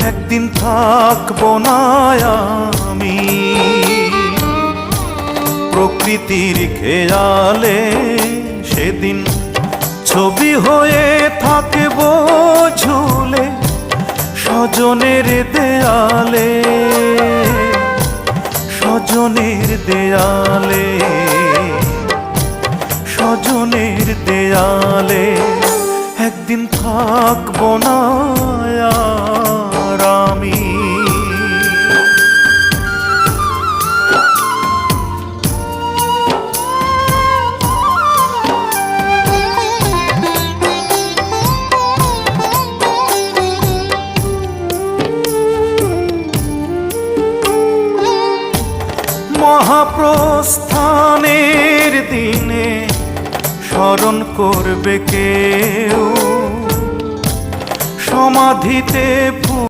একদিন থাকবো না আমি প্রকৃতির খেয়ালে, সেদিন ছবি হয়ে থাকবো ঝুলে স্বজনের দেয়ালে, স্বজনের দেয়ালে, স্বজনের দেয়ালে। একদিন থাকবো না আর আমি। মহাপ্রস্থানের দিনে স্মরণ করবে কেউ, সমাধিতে